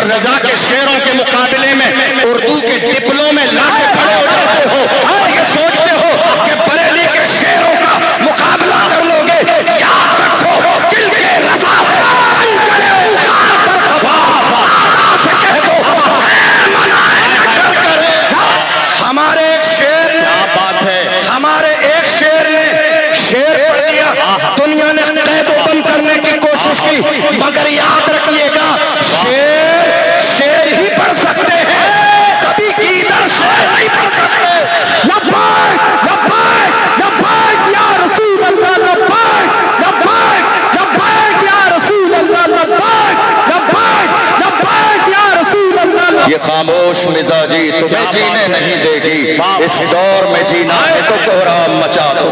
پیغمبر رضا کے شعروں کے مقابلے میں اردو کے ڈپلوں میں لا کے کھڑے ہو جاتے ہو اور یہ سوچتے ہو کہ بریلی کے شعروں کا مقابلہ کر لو گے، یاد رکھو دل کے رضا چلے اوقات پر کباب آقا سے کہہ دو اے منائے نہ چل کر۔ ہمارے ایک شعر کیا بات ہے، ہمارے ایک شعر نے شعر پڑھ دیا، دنیا نے قید و بند کرنے کی کوشش کی، مگر یاد رکھیے گا شعر ہی پڑھ سکتے ہیں، کبھی گیدڑ شعر نہیں پڑھ سکتے۔ لبیک لبیک لبیک یا رسول اللہ، لبیک لبیک لبیک یا رسول اللہ، لبیک لبیک لبیک یا رسول اللہ۔ یہ خاموش مزاجی تمہیں جینے نہیں دے گی، اس دور میں جینا ہے تو کوہرام مچا دو۔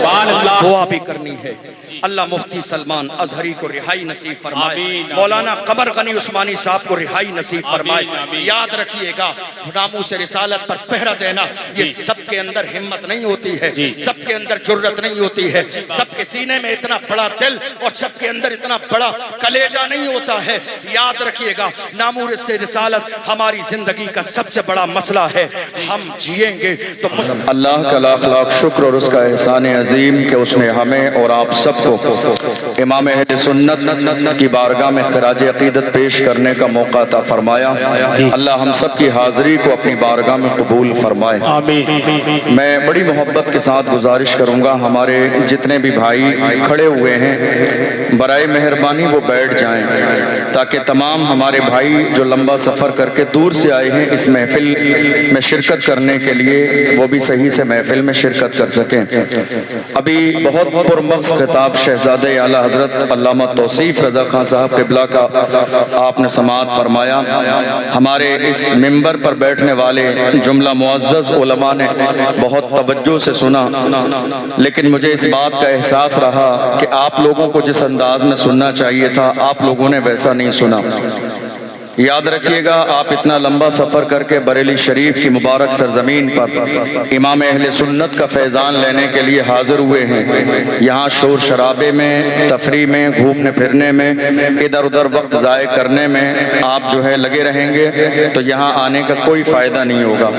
دعا بھی کرنی ہے، اللہ مفتی سلمان ازہری کو رہائی نصیب فرمائے، مولانا قمر غنی عثمانی صاحب کو رہائی نصیب فرمائے۔ یاد رکھیے گا ناموس رسالت پر پہرہ دینا، یہ سب کے اندر ہمت نہیں ہوتی ہے، سب کے اندر جرت نہیں ہوتی ہے، سب کے سینے میں اتنا بڑا دل اور سب کے اندر اتنا بڑا کلیجہ نہیں ہوتا ہے۔ یاد رکھیے گا ناموس رسالت ہماری زندگی کا سب سے بڑا مسئلہ ہے، ہم جیئیں گے تو اللہ کا لاکھ لاکھ شکر اور اس کا احسان عظیم کہ اس نے ہمیں اور آپ سب کو امام اہل سنت کی بارگاہ میں خراج عقیدت پیش کرنے کا موقع عطا فرمایا۔ اللہ ہم سب کی حاضری کو اپنی بارگاہ میں قبول فرمائے۔ میں بڑی محبت کے ساتھ گزارش کروں گا، ہمارے جتنے بھی بھائی کھڑے ہوئے ہیں برائے مہربانی وہ بیٹھ جائیں تاکہ تمام ہمارے بھائی جو لمبا سفر کر کے دور سے آئے ہیں اس محفل میں شرکت کرنے کے لیے وہ بھی صحیح سے محفل میں شرکت کر سکیں۔ ابھی بہت پرمغز خطاب شہزادہ اعلیٰ حضرت علامہ توصیف رضا خان صاحب قبلہ کا آپ نے سماعت فرمایا۔ ہمارے اس منبر پر بیٹھنے والے جملہ معزز علماء نے بہت توجہ سے سنا، لیکن مجھے اس بات کا احساس رہا کہ آپ لوگوں کو جس انداز میں سننا چاہیے تھا آپ لوگوں نے ویسا نہیں سنا۔ یاد رکھیے گا آپ اتنا لمبا سفر کر کے بریلی شریف کی مبارک سرزمین پر امام اہل سنت کا فیضان لینے کے لیے حاضر ہوئے ہیں۔ یہاں شور شرابے میں، تفریح میں، گھومنے پھرنے میں، ادھر ادھر وقت ضائع کرنے میں آپ جو ہے لگے رہیں گے تو یہاں آنے کا کوئی فائدہ نہیں ہوگا۔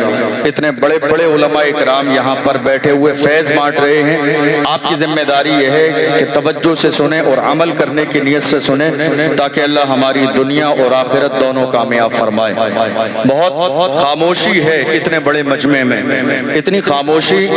اتنے بڑے بڑے علماء اکرام یہاں پر بیٹھے ہوئے فیض بانٹ رہے ہیں، آپ کی ذمہ داری یہ ہے کہ توجہ سے سنیں اور عمل کرنے کی نیت سے سنیں تاکہ اللہ ہماری دنیا اور آخرت دونوں کامیاب فرمائے۔ بہت خاموشی ہے اتنے بڑے مجمع میں، اتنی خاموشی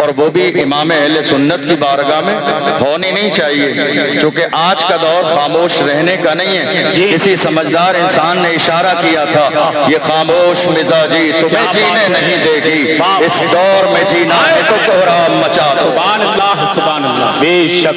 اور وہ بھی امام اہل سنت کی بارگاہ میں ہونی نہیں چاہیے، کیونکہ آج کا دور خاموش رہنے کا نہیں ہے۔ کسی سمجھدار انسان نے اشارہ کیا تھا یہ خاموش مزاجی تمہیں جینے نہیں دے گی، اس دور میں جینا ہے تو کوہرام مچا دو۔ سبحان اللہ سبحان اللہ، بے شک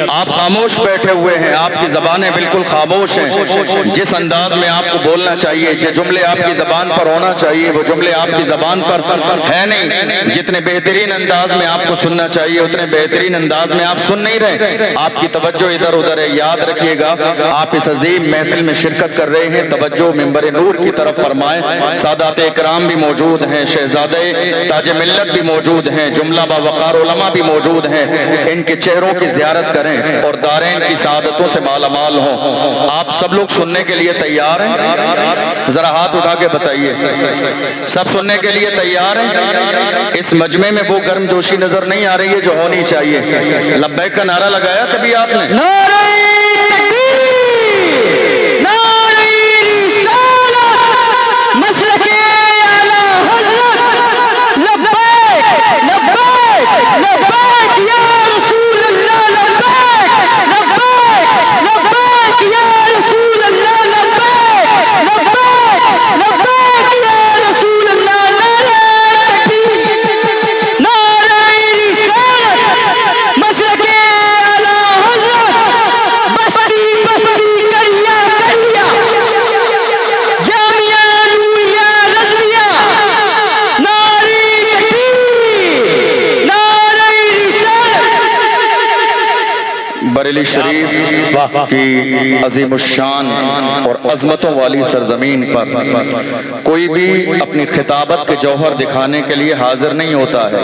آپ خاموش بیٹھے ہوئے ہیں، آپ کی زبانیں بالکل خاموش ہیں۔ جس انداز میں آپ کو بولنا چاہیے، جو جملے آپ کی زبان پر ہونا چاہیے وہ جملے آپ کی زبان پر ہے نہیں۔ جتنے بہترین انداز میں آپ کو سننا چاہیے اتنے بہترین انداز میں آپ سن نہیں رہے، آپ کی توجہ ادھر ادھر ہے۔ یاد رکھیے گا آپ اس عظیم محفل میں شرکت کر رہے ہیں، توجہ منبر نور کی طرف فرمائیں۔ سادات اکرام بھی موجود ہیں، شہزادے تاج ملت بھی موجود ہیں، جملہ باوقار علماء بھی موجود ہیں، ان کے چہروں کی زیارت کریں اور دارین کی سعادتوں سے مالا مال ہوں۔ آپ سب لوگ سننے کے لیے تیار ہیں؟ ذرا ہاتھ اٹھا کے بتائیے، سب سننے کے لیے تیار ہیں؟ اس مجمع میں وہ گرم جوشی نظر نہیں آ رہی ہے جو ہونی چاہیے۔ لبیک کا نعرہ لگایا کبھی آپ نے؟ بریلی شریف کی عظیم الشان اور عظمتوں والی سرزمین پر کوئی بھی اپنی خطابت کے جوہر دکھانے کے لیے حاضر نہیں ہوتا ہے،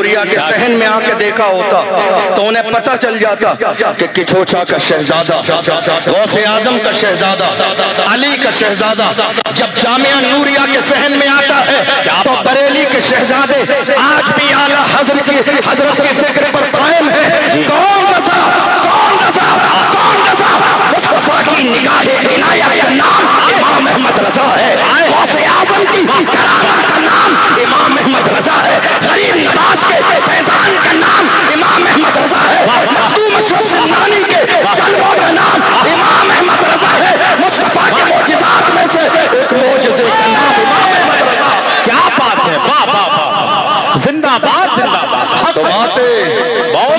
نوریہ کے صحن میں آ کے دیکھا ہوتا تو انہیں پتہ چل جاتا کہ کچھوچا کا شہزادہ، غوث اعظم کا شہزادہ، علی کا شہزادہ جب جامعہ نوریہ کے صحن میں آتا ہے تو بریلی کے شہزادے آج بھی اعلیٰ حضرت کی فکر پر قائم ہے۔ کون رضا، کون رضا، کون رضا؟ مصطفیٰ کی نگاہ عنایت کا نام امام احمد رضا ہے، غوث اعظم کی کرامت کا نام امام احمد رضا ہے، غریب نواز کے فیضان کا نام امام احمد رضا ہے، مخدوم اشرف سلطانی کے جلووں کا نام امام احمد رضا ہے، مصطفیٰ کے معجزات میں سے ایک معجزے کا نام امام احمد رضا ہے۔ کیا بات ہے، واہ واہ واہ، زندہ باد زندہ باد۔ تم آتے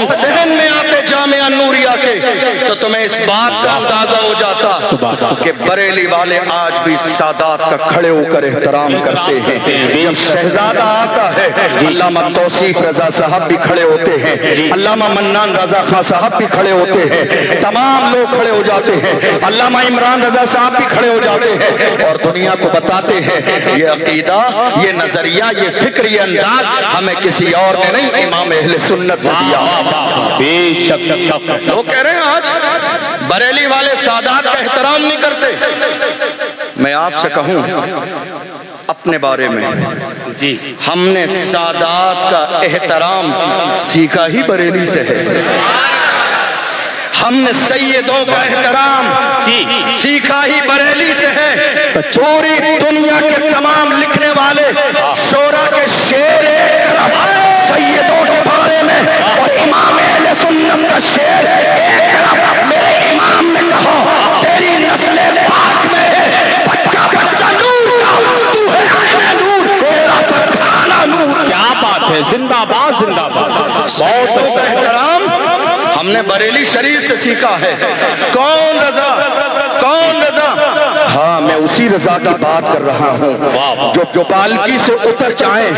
صحن میں آتے جامعہ نوریہ کے تو تمہیں اس بات کا اندازہ ہو جاتا کہ بریلی والے آج بھی سادات کا کھڑے ہو کر احترام کرتے ہیں۔ جب شہزادہ آتا ہے علامہ توصیف رضا صاحب بھی کھڑے ہوتے ہیں، علامہ منان رضا خان صاحب بھی کھڑے ہوتے ہیں، تمام لوگ کھڑے ہو جاتے ہیں، علامہ عمران رضا صاحب بھی کھڑے ہو جاتے ہیں اور دنیا کو بتاتے ہیں یہ عقیدہ، یہ نظریہ، یہ فکر، یہ انداز ہمیں کسی اور نے نہیں، امام اہل سنت نے دیا۔ بے شک لوگ کہہ رہے ہیں آج بریلی والے سادات کا احترام نہیں کرتے۔ میں آپ سے کہوں اپنے بارے میں، جی ہم نے سادات کا احترام سیکھا ہی بریلی سے ہے، ہم نے سیدوں کا احترام سیکھا ہی بریلی سے ہے۔ پوری دنیا کے تمام لکھنے والے شورا کے شعر ایک طرف سیدوں کے بارے میں اور امام اہل سنت کا شعر ایک طرف، میرے امام نے کہا تیری نسل پاک میں ہے بچہ بچہ نور کا، تو ہے عین نور، تیرا سب گھرانا نور۔ کیا بات ہے، زندہ باد زندہ باد، بہت اچھا احترام ہم نے بریلی شریف سے سیکھا ہے۔ کون رضا، کون رضا؟ ہاں میں اسی رضا کی بات کر رہا ہوں جو پالکی سے اتر جائیں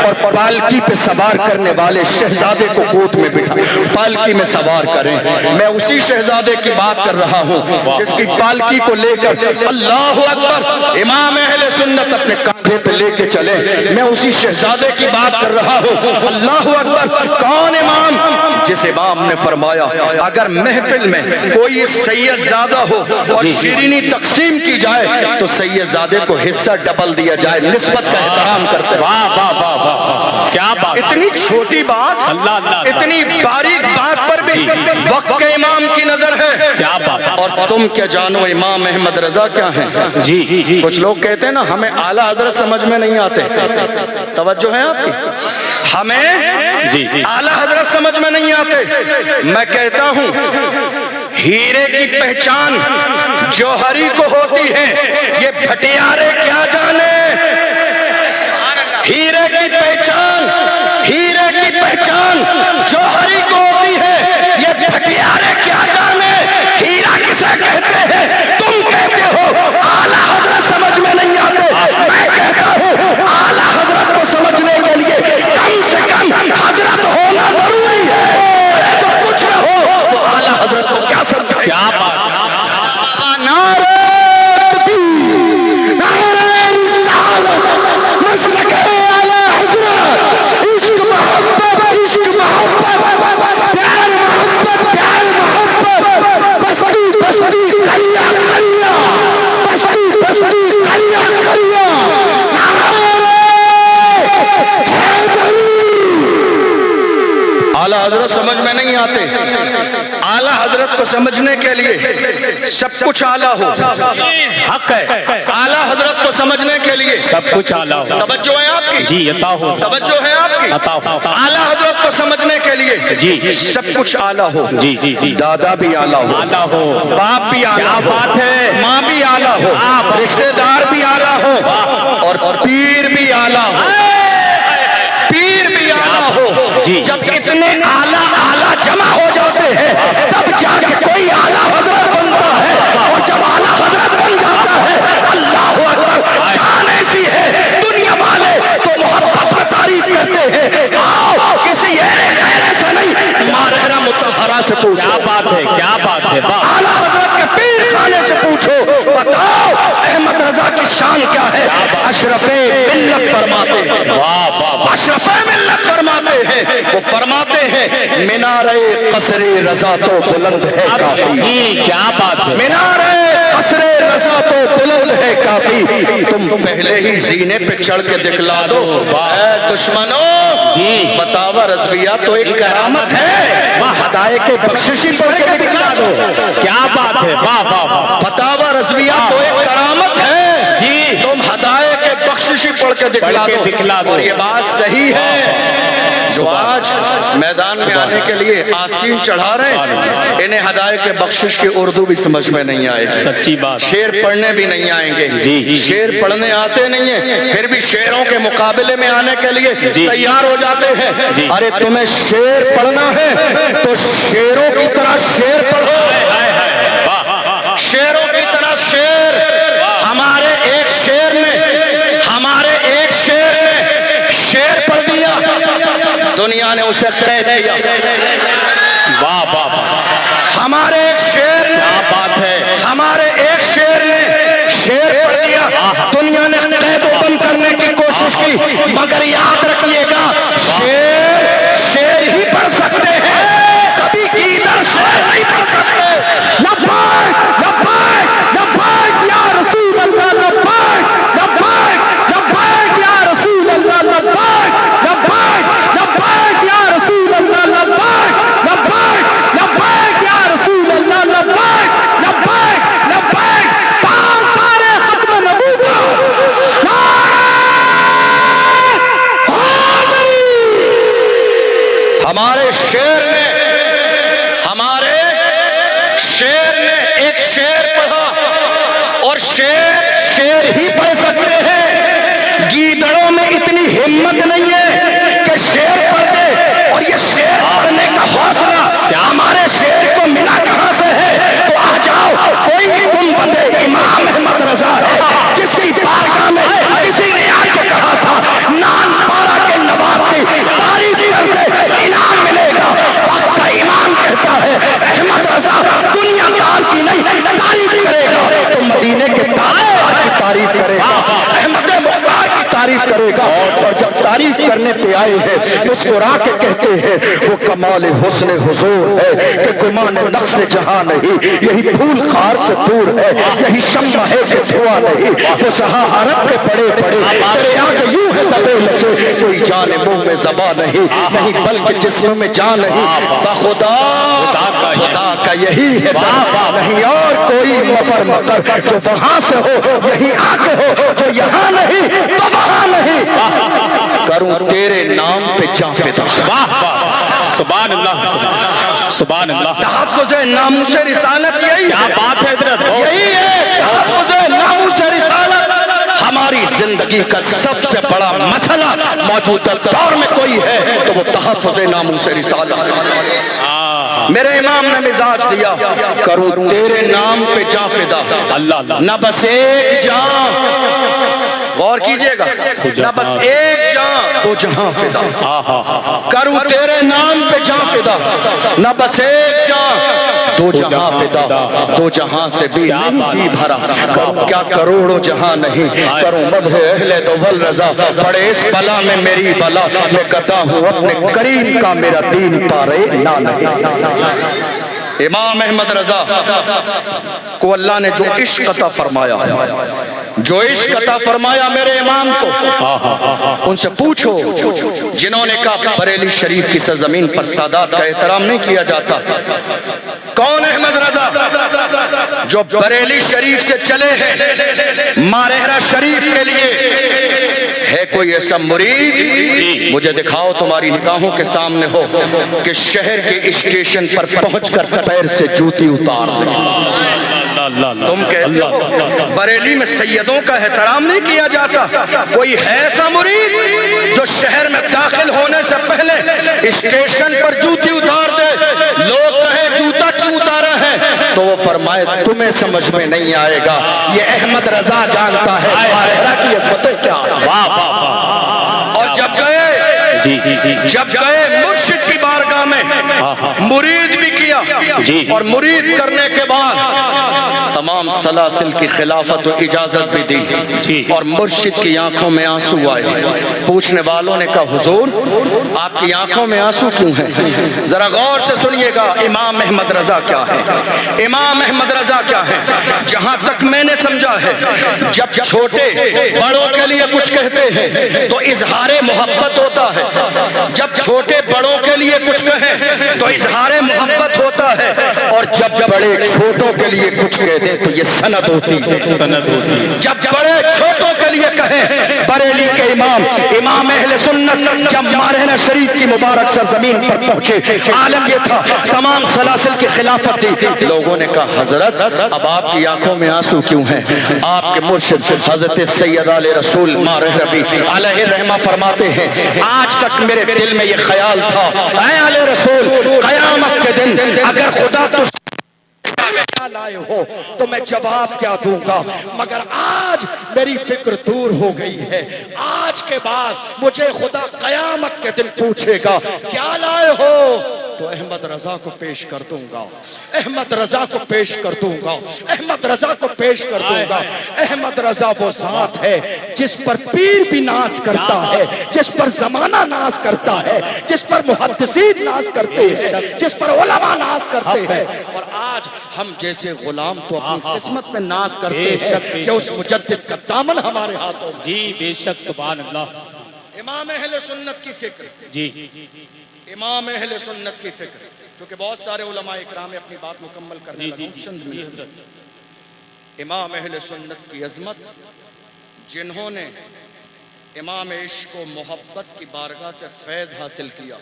اور پالکی پہ سوار کرنے والے شہزادے کو گود میں بٹھا پالکی میں سوار کریں۔ میں اسی شہزادے کی بات کر رہا ہوں جس کی پالکی کو لے کر اللہ اکبر امام اہل سنت اپنے کاندھے پہ لے کے چلے، میں اسی شہزادے کی بات کر رہا ہوں۔ اللہ اکبر، کون امام؟ جس امام نے فرمایا اگر محفل میں کوئی سید زادہ ہو اور شیرینی تقسیم کی جائے تو سید زادے کو حصہ ڈبل دیا جائے، نسبت کا احترام کرتے ہیں۔ واہ واہ واہ واہ، کیا بات، اتنی چھوٹی بات، اللہ اللہ، اتنی باریک بات پر بھی وقت کے امام کی نظر ہے۔ کیا بات، اور تم کیا جانو امام احمد رضا کیا ہیں؟ جی جی، کچھ لوگ کہتے ہیں نا ہمیں اعلیٰ حضرت سمجھ میں نہیں آتے، توجہ ہے آپ کی؟ ہمیں جی جی، اعلیٰ حضرت سمجھ میں نہیں آتے۔ میں کہتا ہوں ہیرے کی پہچان جوہری کو ہوتی ہے، یہ بھٹیارے کیا جانے۔ ہیرے کی پہچان، ہیرے کی پہچان جوہری کو ہوتی ہے، یہ بھٹیارے کیا جانے۔ ہیرا کسے کہتے ہیں؟ تم کہتے ہو اعلیٰ حضرت سمجھ میں نہیں آتے، میں کہتا ہوں اعلیٰ حضرت کو سمجھنے کے لیے کم سے کم حضرت ہونا ضروری ہے، جو کچھ نہ ہو وہ اعلیٰ حضرت کو کیا سمجھے۔ کیا بات، نعرہ تکبیر، نعرہ رسالت، مسلک اعلیٰ حضرت، عشق محبت، عشق محبت، پیار محبت، پیار محبت، بستی بستی قلعہ قلعہ، بستی بستی قلعہ قلعہ، نعرہ حیدری۔ اعلیٰ حضرت سمجھ میں نہیں آتے، اعلیٰ حضرت کو سمجھنے کے لیے سب کچھ اعلیٰ ہو، حق ہے، اعلیٰ حضرت کو سمجھنے کے لیے سب کچھ اعلیٰ ہو، توجہ ہے آپ کی؟ جی عطا ہو، توجہ ہے آپ کی؟ عطا ہو، اعلیٰ حضرت کو سمجھنے کے لیے جی سب کچھ اعلیٰ ہو، جی جی جی، دادا بھی اعلیٰ ہو، اعلیٰ ہو، باپ بھی اعلیٰ کیا ہو، بات ہے، ماں بھی اعلیٰ ہو، رشتہ دار بھی اعلیٰ ہو اور پیر بھی اعلیٰ ہو، پیر بھی اعلیٰ ہو۔ جب اتنے اعلیٰ اعلیٰ جمع ہو جاتے ہیں تب جا کے کوئی اعلیٰ حضرت بنتا ہے، اور جب اعلیٰ حضرت بن جاتا ہے اللہ اکبر، شان ایسی ہے دنیا والے تو محبت میں تعریف کرتے ہیں۔ آؤ کسی غیر سے نہیں، مارہرہ مطہرہ سے پوچھو، کیا بات ہے، کیا بات ہے، واہ، اعلیٰ حضرت کے پیر خانے سے پوچھو، بتاؤ احمد رضا کی شان کیا ہے۔ اشرف ملت فرماتے ہیں، واہ واہ، اشرف ملت فرماتے ہیں ہیں وہ فرماتے ہیں مینارے قصر رضا تو بلند ہے کافی. کیا بات ہے. مینارے قصر رضا تو بلند ہے کافی. تم پہلے ہی زینے پہ چڑھ کے دکھلا دو. اے دشمنوں فتاوی رضویہ تو ایک کرامت ہے. ہدایت کے بخششی پڑھ کے دکھلا دو. کیا بات ہے. واہ واہ واہ. فتاوی رضویہ تو ایک کرامت ہے جی. تم ہدایت کے بخششی پڑھ کے دکھلا دو. اور یہ بات صحیح ہے. جو آج میدان میں آنے کے لیے آستین چڑھا رہے ہیں انہیں ہدایت کے بخشش کی اردو بھی سمجھ میں نہیں آئے. سچی بات. شعر پڑھنے بھی نہیں آئیں گے. شعر پڑھنے آتے نہیں ہیں پھر بھی شعروں کے مقابلے میں آنے کے لیے تیار ہو جاتے ہیں. ارے تمہیں شعر پڑھنا ہے تو شعروں کی طرح شعر پڑھو. شعروں کی طرح شعر. ہمارے ایک شعر نے شعر پڑھ دیا دنیا نے اسے قید کیا. واہ واہ واہ. ہمارے ایک شعر نے بات ہے. ہمارے ایک شعر نے شعر پڑھ دیا دنیا نے قید و بند کرنے کی کوشش کی. مگر یاد رکھیے گا شعر ہی پڑھ سکتے ہیں کبھی گیدڑ شعر نہیں پڑھ سکتے. لبیک لبیک لبیک یا رسول اللہ. لبیک لبیک لبیک یا رسول اللہ. لبیک لبیک لبیک یا رسول اللہ. لبیک لبیک لبیک یا رسول اللہ. لبیک لبیک لبیک تاجدار ختم نبوت. ہمارے شعر نے ایک شعر پڑھا اور شعر ہی پڑھ سکتے ہیں. گیدڑوں میں اتنی ہمت نہیں ہے کہ شعر پڑھ دے. اور یہ شعر پڑھنے کا حوصلہ ہمارے شعر کو ملا کہاں سے ہے؟ تو آ جاؤ کوئی گنبد امام احمد رضا ہے جس کی بارگاہ میں کسی نے آ کے کہا تھا نان پارا کے نواب کی تعریف کرتے انعام ملے گا. وقت کا امام کہتا ہے احمد رضا دنیا دار کی نہیں تعریف کرے گا تو مدینے کے تاجدار کی تعریف کرے گا. احمد مختار کی تعریف کرے گا. اور جب تعریف کرنے پہ آئے ہیں مسکرا کے کہتے ہیں وہ کمال حسن حضور ہے کہ گمان نقص جہاں نہیں. یہی پھول خار سے دور ہے یہی شمع ہے کہ دھواں نہیں. وہ سہا عرب کے بڑے بڑے تیرے آگے یوں ہے دبے لچے. کوئی جان منہ میں زباں نہیں بلکہ جسم میں جان نہیں. بخدا خدا کا یہی ہے نہیں اور کوئی مفر مکر جو وہاں سے ہو یہی آگے ہو جو یہاں نہیں تو وہاں نہیں. کروں تیرے نام پہ جاں فدا. سبحان اللہ سبحان اللہ. تحفظ ناموس رسالت یہی کیا بات ہے حضرت. یہی ہے تحفظ ناموس رسالت. ہماری زندگی کا سب سے بڑا مسئلہ موجودہ دور میں کوئی ہے تو وہ تحفظ ناموس رسالت. میرے امام نے مزاج دیا کروں تیرے نام پہ جاں فدا. اللہ نہ بس ایک جان غور کیجئے گا نہ بس ایک جان دو جہاں فدا. کروں تیرے نام پہ جاں فدا. نہ بس ایک جان دو جہاں فدا. دو جہاں سے بھی نہیں جی بھرا. کروں کیا کروڑوں جہاں نہیں. کروں مدح اہل دوول رضا. پڑے اس بلا میں میری بلا. میں گدا ہوں اپنے کریم کا میرا دین پارے نہ نہیں. امام احمد رضا کو اللہ نے جو عشق عطا فرمایا جو عشق عطا فرمایا میرے امام کو ان سے پوچھو جنہوں نے کہا بریلی شریف کی سرزمین پر سادات کا احترام نہیں کیا جاتا. کون احمد رضا جو بریلی شریف سے چلے ہیں مارہرہ شریف کے لیے. ہے کوئی ایسا مرید مجھے دکھاؤ تمہاری نگاہوں کے سامنے ہو کہ شہر کے اسٹیشن پر پہنچ کر پیر سے جوتی اتار دے. تم کہتے ہو بریلی میں سیدوں کا احترام نہیں کیا جاتا. کوئی ہے ایسا مرید جو شہر میں داخل ہونے سے پہلے اسٹیشن پر جوتی اتار دے. لوگ کہیں جوتا کیوں اتارا ہے تو وہ فرمائے تمہیں سمجھ میں نہیں آئے گا. یہ احمد رضا جانتا ہے مارہرہ کی عظمتیں کیا. اور جب گئے مرشد کی بارگاہ میں مرید بھی کیا اور مرید کرنے کے بعد تمام سلاسل کی خلافت و اجازت بھی دی اور مرشد کی آنکھوں میں آنسو آئے پوچھنے والوں نے کہا حضور آپ کی آنکھوں میں آنسو کیوں ہیں؟ ذرا غور سے سنیے گا امام احمد رضا کیا ہے، امام احمد رضا کیا ہے۔ جہاں تک میں نے سمجھا ہے جب چھوٹے بڑوں کے لیے کچھ کہتے ہیں تو اظہار محبت ہوتا ہے، جب چھوٹے بڑوں کے لیے کچھ کہیں تو اظہار محبت ہوتا ہے، اور جب بڑے چھوٹوں کے لیے کچھ کہتے ہیں تو یہ سند ہوتی ہے۔ جب بڑے چھوٹوں کے لیے کہیں، بریلی کے امام اہل سنت جب مارہنہ شریف کی مبارک سرزمین پر پہنچے، عالم یہ تھا تمام سلاسل کی خلافت تھی۔ لوگوں نے کہا حضرت اب آپ کی آنکھوں میں آنسو کیوں ہیں؟ آپ کے مرشد حضرت سید آل رسول مارہ ربی علیہ الرحمہ فرماتے ہیں آج تک میرے دل میں یہ خیال تھا اے آل رسول قیامت کے دن اگر خدا تو لائے ہو تو میں جواب کیا دوں گا، مگر آج میری فکر دور ہو گئی ہے۔ آج کے بعد مجھے خدا قیامت کے دن پوچھے گا کیا لائے ہو تو احمد رضا کو پیش کر دوں گا، احمد رضا کو پیش کر دوں گا، احمد رضا کو پیش کر دوں گا۔ احمد رضا وہ ذات ہے جس پر پیر بھی ناز کرتا ہے، جس پر زمانہ ناز کرتا ہے، جس پر محدثین ناز کرتے ہیں، جس پر علماء ناز کرتے ہیں، اور آج ہم جیسے غلام تو اپنی قسمت میں ناز کرتے ہیں کہ اس مجدد کا دامن ہمارے ہاتھوں میں۔ جی بے شک سبحان اللہ۔ امام اہل سنت کی فکر، جی امام اہل سنت کی فکر، کیونکہ بہت سارے علماء اکرام نے اپنی بات مکمل کرنے لگا چند منٹ۔ امام اہل سنت کی عظمت، جنہوں نے امام عشق و محبت کی بارگاہ سے فیض حاصل کیا،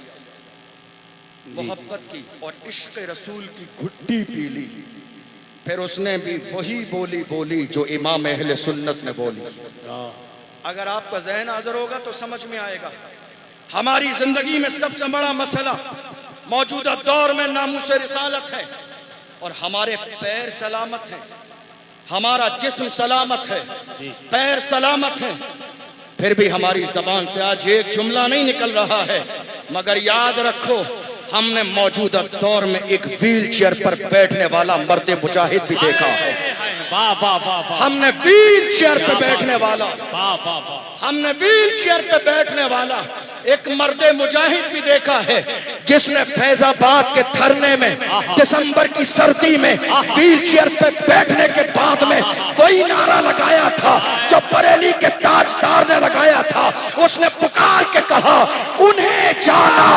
محبت کی اور عشق رسول کی گھٹی پی لی، پھر اس نے بھی وہی بولی بولی جو امام اہل سنت نے بولی۔ اگر آپ کا ذہن حاضر ہوگا تو سمجھ میں آئے گا ہماری زندگی میں سب سے بڑا مسئلہ موجودہ دور میں ناموس رسالت ہے، اور ہمارے پیر سلامت ہیں، ہمارا جسم سلامت ہے، پیر سلامت ہیں، پھر بھی ہماری زبان سے آج ایک جملہ نہیں نکل رہا ہے۔ مگر یاد رکھو ہم نے موجودہ دور میں ایک ویل چیئر پر بیٹھنے والا مرد مجاہد بھی دیکھا ہے، ہم نے ویل چیئر پہ بیٹھنے والا، ہم نے ویل چیئر پہ بیٹھنے والا ایک مرد مجاہد بھی دیکھا ہے جس نے فیض آباد کے دھرنے میں دسمبر کی سردی میں ویل چیئر پہ بیٹھنے کے بعد میں وہی نعرہ لگایا تھا جو بریلی کے تاجدار نے لگایا تھا۔ اس نے پکار کے کہا انہیں جانا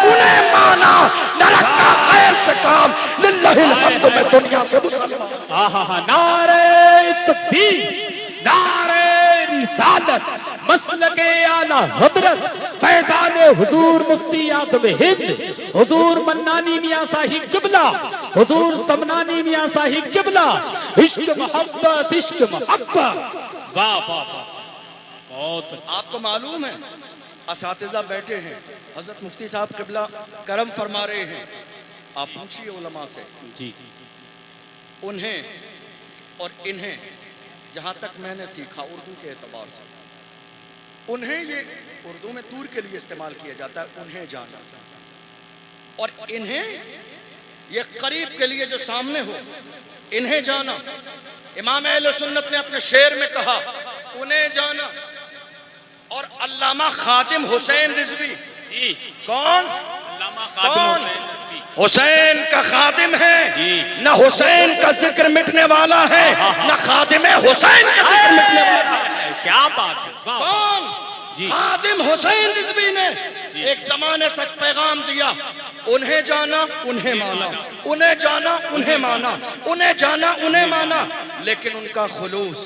انہیں مانا، نہ رکھا خیر سے کام، للہ الحمد میں دنیا سے مسلمان۔ نعرہ تکبیر، نعرہ رسالت، مسلک اعلیٰ حضرت فیضان حضور مفتی اعظم ہند حضور منانی میاں صاحب قبلہ، حضور سمنانی میاں صاحب قبلہ، عشق محبت عشق محبت۔ واہ واہ واہ، بہت اچھا۔ آپ کو معلوم ہے اساتذہ بیٹھے ہیں، حضرت مفتی صاحب قبلہ کرم فرما رہے ہیں، آپ پوچھئے علماء سے جی انہیں اور انہیں، جہاں تک میں نے سیکھا اردو کے اعتبار سے، انہیں یہ اردو میں دور کے لیے استعمال کیا جاتا ہے انہیں جانا، اور انہیں یہ قریب کے لیے جو سامنے ہو انہیں جانا۔ امام اہل سنت نے اپنے شعر میں کہا انہیں جانا، اور علامہ خادم حسین رضوی، جی کون؟ علامہ خادم حسین رضوی حسین کا خادم ہے، نہ حسین کا ذکر مٹنے والا ہے، نہ خادم حسین کا ذکر مٹنے والا ہے۔ کیا بات ہے، کون؟ خادم حسین رضوی نے ایک زمانے تک پیغام دیا انہیں جانا انہیں مانا، انہیں جانا انہیں مانا، انہیں جانا انہیں مانا، لیکن ان کا خلوص،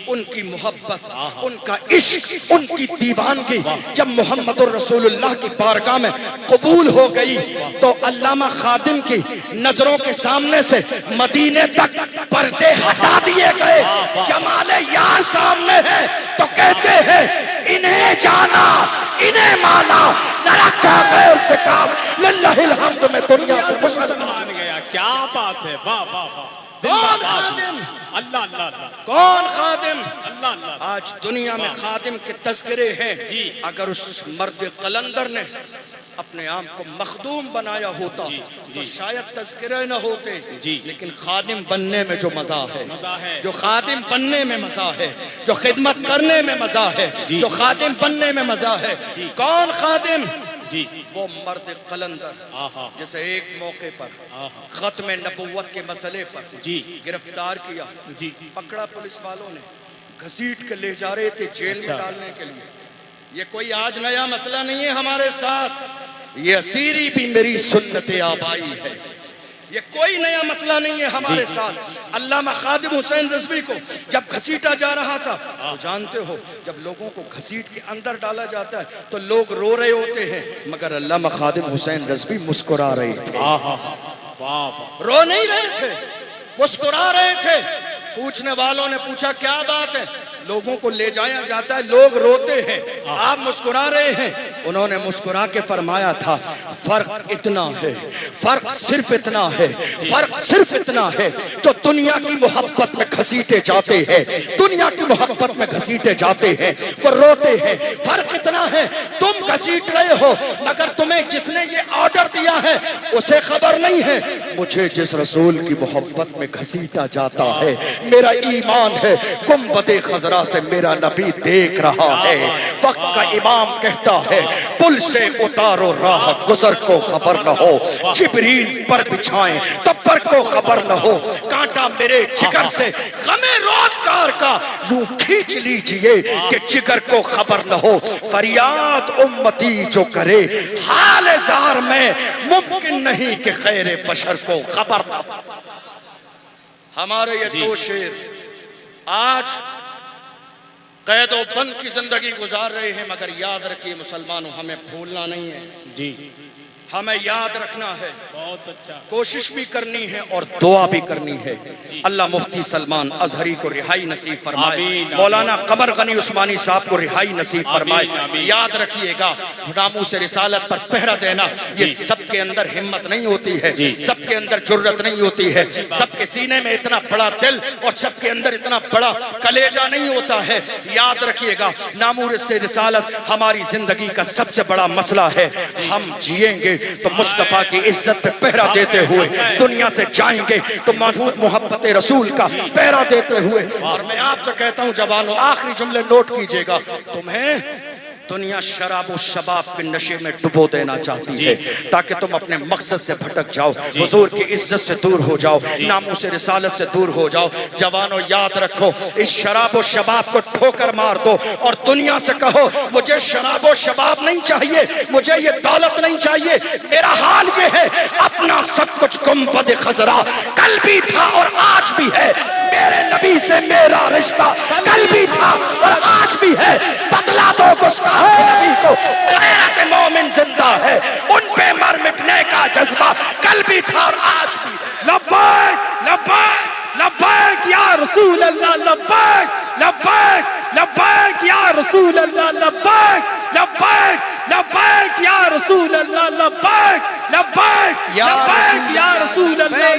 ان کی محبت، ان کا عشق، ان کی دیوانگی جب محمد الرسول اللہ کی بارگاہ میں قبول ہو گئی تو علامہ خادم کی نظروں کے سامنے سے مدینے تک پردے ہٹا دیے گئے، جمال یار سامنے ہے تو کہتے ہیں انہیں جانا انہیں مانا، نہ رکھا غیر سے کام، للہ الحمد میں دنیا سے مسلمان گیا۔ کیا بات ہے، واہ واہ واہ۔ کون خادم؟ اللہ اللہ اللہ، کون خادم؟ اللہ اللہ۔ آج دنیا میں خادم کے تذکرے ہیں، اگر اس مرد قلندر نے اپنے آپ کو مخدوم بنایا ہوتا تو شاید تذکرے نہ ہوتے، لیکن خادم بننے میں جو مزہ ہے، جو خادم بننے میں مزہ ہے، جو خدمت کرنے میں مزہ ہے، جو خادم بننے میں مزہ ہے، کون خادم؟ وہ مرد قلندر جسے ایک موقع پر ختم نبوت کے مسئلے پر گرفتار کیا، پکڑا پولیس والوں نے، گھسیٹ کے لے جا رہے تھے جیل میں ڈالنے کے لیے۔ یہ کوئی آج نیا مسئلہ نہیں ہے ہمارے ساتھ، یہ اسیری بھی میری سنت آبائی ہے، یہ کوئی نیا مسئلہ نہیں ہے ہمارے ساتھ۔ علامہ خادم حسین رضوی کو جب گھسیٹا جا رہا تھا، تو جانتے ہو جب لوگوں کو گھسیٹ کے اندر ڈالا جاتا ہے تو لوگ رو رہے ہوتے ہیں، مگر علامہ خادم حسین رضوی مسکرا رہے تھے، رو نہیں رہے تھے، مسکرا رہے تھے۔ پوچھنے والوں نے پوچھا کیا بات ہے؟ لوگوں کو لے جایا جاتا ہے، لوگ روتے ہیں، آپ مسکرا رہے ہیں۔ انہوں نے مسکرا کے فرمایا تھا فرق اتنا ہے، فرق صرف اتنا ہے، فرق صرف اتنا ہے، جو دنیا کی محبت میں گھسیٹے جاتے ہیں، دنیا کی محبت میں گھسیٹے جاتے ہیں وہ روتے ہیں، فرق اتنا ہے تم گھسیٹ رہے ہو مگر تمہیں جس نے یہ آرڈر دیا ہے اسے خبر نہیں ہے۔ مجھے جس رسول کی محبت میں گھسیٹا جاتا ہے میرا ایمان ہے گنبد خضرا سے میرا نبی دیکھ رہا ہے۔ وقت کا امام کہتا ہے پل سے اتارو راہ گزر کو خبر نہ ہو، جبریل پر بچھائیں تب پر کو خبر نہ ہو، کانٹا میرے جگر سے غم روزگار کا یوں کھینچ لیجئے کہ جگر کو خبر نہ ہو۔ فریاد امتی جو کرے حال زار میں ممکن نہیں کہ خیر بشر کو خبر نہ ہو۔ ہمارے یہ دو شیر آج قید و بند کی زندگی گزار رہے ہیں، مگر یاد رکھیے مسلمانوں ہمیں بھولنا نہیں ہے، ہمیں یاد رکھنا ہے، بہت اچھا کوشش بھی کرنی ہے اور دعا بھی کرنی ہے۔ اللہ مفتی سلمان ازہری کو رہائی نصیب فرمائے، مولانا قمر غنی عثمانی صاحب کو رہائی نصیب فرمائے۔ یاد رکھیے گا ناموس رسالت پر پہرا دینا یہ سب کے اندر ہمت نہیں ہوتی ہے، سب کے اندر جرت نہیں ہوتی ہے، سب کے سینے میں اتنا بڑا دل اور سب کے اندر اتنا بڑا کلیجہ نہیں ہوتا ہے۔ یاد رکھیے گا ناموس رسالت ہماری زندگی کا سب سے بڑا مسئلہ ہے۔ ہم جیئیں گے تو مصطفیٰ کی عزت پہ پہرا دیتے ہوئے، دنیا سے جائیں گے تو محبت رسول کا پہرا دیتے ہوئے۔ اور میں آپ سے کہتا ہوں جوانوں آخری جملے نوٹ کیجئے گا، تمہیں دنیا شراب و شباب کے نشے میں ڈبو دینا چاہتی ہے تاکہ تم اپنے مقصد سے بھٹک جاؤ، حضور کی عزت سے دور ہو جاؤ، ناموس رسالت سے دور ہو جاؤ۔ جوانوں یاد رکھو اس شراب و شباب کو ٹھوکر مار دو اور دنیا سے کہو مجھے شراب و شباب نہیں چاہیے، مجھے یہ دولت نہیں چاہیے، میرا حال یہ ہے اپنا سب کچھ گنبد خضرا کل بھی تھا اور آج بھی ہے، میرے نبی سے میرا رشتہ کل بھی تھا اور آج بھی ہے، بتلا دو گستاخ نبی کو غیرت مومن زندہ ہے، ان پہ مر مٹنے کا جذبہ کل بھی تھا اور آج بھی ہے۔ لبیک لبیک لبیک یا رسول اللہ، لبیک لبیک لبیک یا رسول اللہ، لبیک لبیک لبیک یا رسول اللہ، لبیک لبیک لبیک یا رسول اللہ،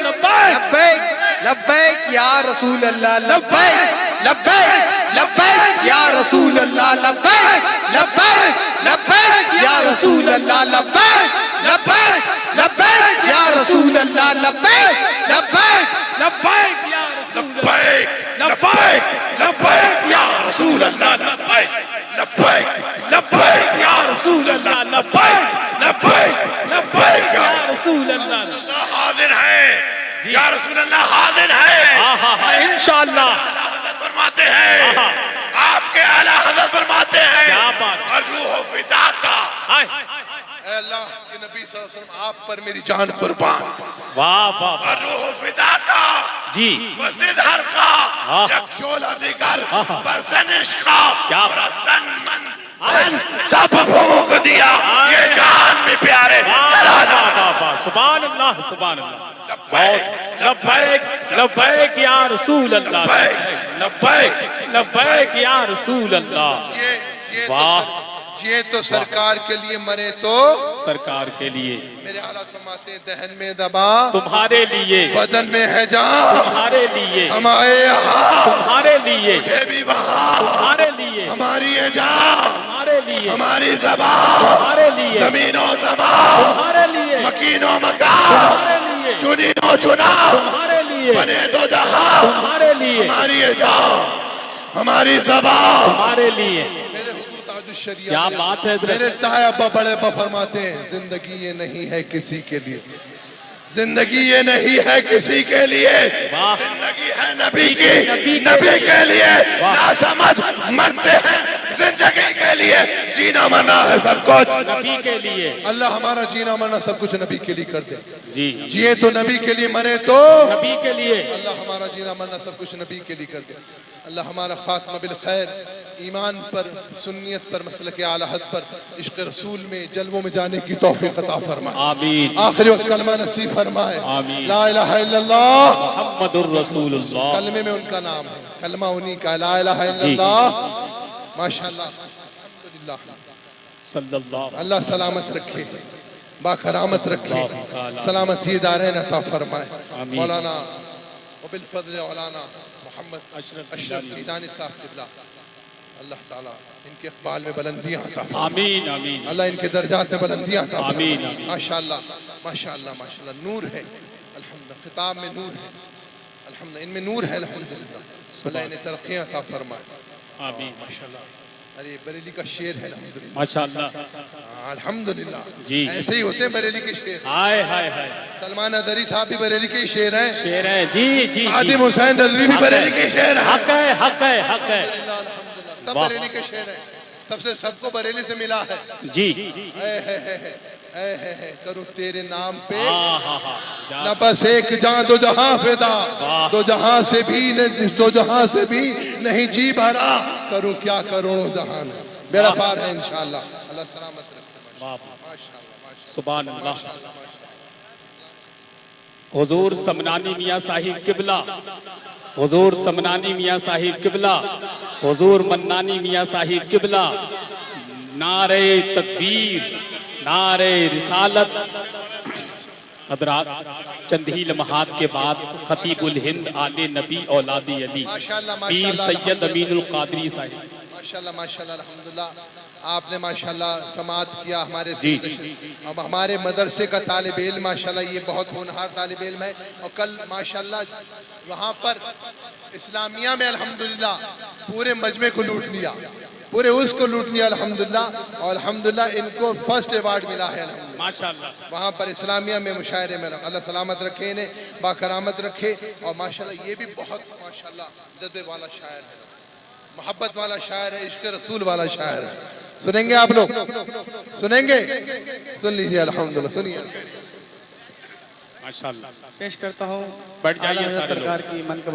لبیک لبیک یا رسول اللہ، لبیک لبیک لبیک یا رسول اللہ، لبیک لبیک لبیک یا رسول اللہ، لبیک لبیک لبیک یا رسول اللہ، لبیک لبیک لبیک یا رسول اللہ، لبیک لبیک یا رسول اللہ، لبیک لبیک لبیک یا رسول اللہ، لبیک لبیک لبیک یا رسول اللہ۔ حاضر ہے یا رسول اللہ، حاضر ہے انشاءاللہ فرماتے ہیں، آپ کے اعلیٰ حضرت فرماتے ہیں کیا بات، اور روح فدا کا اے اللہ کے نبی صلی اللہ علیہ وسلم آپ پر میری جان قربان، واہ واہ اور روح فدا کا جی، وزد ہر کا یک شولہ دیگر برزنش کا اور تن من سب بھوگ دیا یہ جان میں پیارے چلا جا۔ سبحان اللہ سبحان اللہ، لبیک لبیک یا رسول اللہ، لبیک لبیک یا رسول اللہ۔ واہ جیے تو سرکار کے لیے، مرے تو سرکار کے لیے، میرے اعلیٰ فرماتے ہیں دہن میں دبا تمہارے لیے، بدن میں ہے جان، تمہارے لیے، ہم آئے یہاں تمہارے لیے، مجھے بھی وہاں تمہارے لیے، ہماری یہ جان ہمارے تمہارے لیے ہماری زبان تمہارے لیے زمین و زمان تمہارے لیے مکین و مکان تمہارے لیے چنین و چنا تمہارے لیے بنے دو جہاں تمہارے لیے ہماری جان ہماری زبان تمہارے لیے میرے حضور تاج الشریعہ کیا بات ہے میرے تائے ابا بڑے ابا فرماتے ہیں زندگی یہ نہیں ہے کسی کے لیے زندگی یہ نہیں ہے کسی کے لیے واہ زندگی ہے نبی کی نبی کے لیے نہ سمجھ مرتے ہیں زندگی کے لیے جینا مرنا ہے سب کچھ نبی کے لیے اللہ ہمارا جینا مرنا سب کچھ نبی کے لیے کر دے جی جیے تو نبی کے لیے مرے تو نبی کے لیے اللہ ہمارا جینا مرنا سب کچھ نبی کے لیے کر دے اللہ ہمارا خاتمہ بالخیر ایمان پر سنیت پر مسلک اعلی حد پر عشق رسول میں جلووں میں جانے کی توفیق عطا فرمائے آمین آخری وقت کلمہ نصیب فرمائے آمین لا الہ الا اللہ محمد الرسول اللہ کلمے میں ان کا نام ہے کلمہ انہی کا لا الہ الا اللہ ماشاءاللہ الحمدللہ صلی اللہ اللہ سلامت رکھے باکرامت رکھے سلامت دارین عطا فرمائے مولانا وبالفضل مولانا محمد اشرف جیلانی صاحب قبلہ اللہ تعالیٰ ان کے اقبال میں بلندیاں عطا فرمائے آمین آمین اللہ ان کے درجات میں بلندیاں عطا آمین، فرمائے آمین۔ ماشاءاللہ ماشاءاللہ ماشاءاللہ نور ہے الحمدللہ خطاب میں نور ہے الحمدللہ ان میں نور ہے الحمدللہ اللہ انہیں ترقیاں عطا فرمائے آمین ماشاءاللہ ارے بریلی کا شیر ہے الحمدللہ ماشاءاللہ الحمدللہ جی۔ ایسے ہی ہوتے ہیں بریلی کے شیر ہائے ہائے ہائے سلمان ادری صاحب بھی بریلی کے ہی شیر ہیں شیر ہے جی جی جی عادم حسین رضوی بھی بریلی کے شیر ہیں حق ہے حق ہے حق ہے الحمدللہ سب بریلی کے شیر ہیں سب کو بریلی سے ملا ہے جی اے کرو تیرے نام پہ ہاں ہاں ہاں جا نہ بس ایک جان دو جہاں فدا دو جہاں سے بھی نہیں جی بھرا کروں کیا کروڑوں جہان ہے میرا پار ہے انشاءاللہ اللہ سلامت رکھے واہ ماشاءاللہ سبحان اللہ حضور سمنانی میاں صاحب قبلہ حضور سمنانی میاں صاحب قبلہ حضور منانی میاں صاحب قبلہ نعرہ تکبیر نعرہ رسالت حضرات چند ہی لمحات کے بعد خطیب الہند آل نبی اولاد علی پیر سید امین القادری صاحب ماشاءاللہ ماشاءاللہ الحمدللہ آپ نے ماشاءاللہ سماعت کیا ہمارے ساتھ اب ہمارے مدرسے کا طالب علم ماشاءاللہ یہ بہت ہونہار طالب علم ہے اور کل ماشاءاللہ وہاں پر اسلامیہ میں الحمدللہ پورے مجمع کو لوٹ لیا پورے اس کو لوٹ لیا الحمدللہ اور الحمدللہ ان کو فرسٹ ایوارڈ ملا ہے الحمدللہ ماشاءاللہ وہاں پر اسلامیہ میں مشاعرے میں اللہ سلامت رکھے انہیں باکرامت رکھے اور ماشاءاللہ یہ بھی بہت ماشاءاللہ جذبے والا شاعر ہے محبت والا شاعر ہے عشق رسول والا شاعر ہے سنیں گے آپ لوگ سنیں گے سن لیجئے الحمدللہ سنیے ماشاءاللہ پیش کرتا ہوں بیٹھ جائیے اعلیٰ سارے لوگ سرکار کی منقبت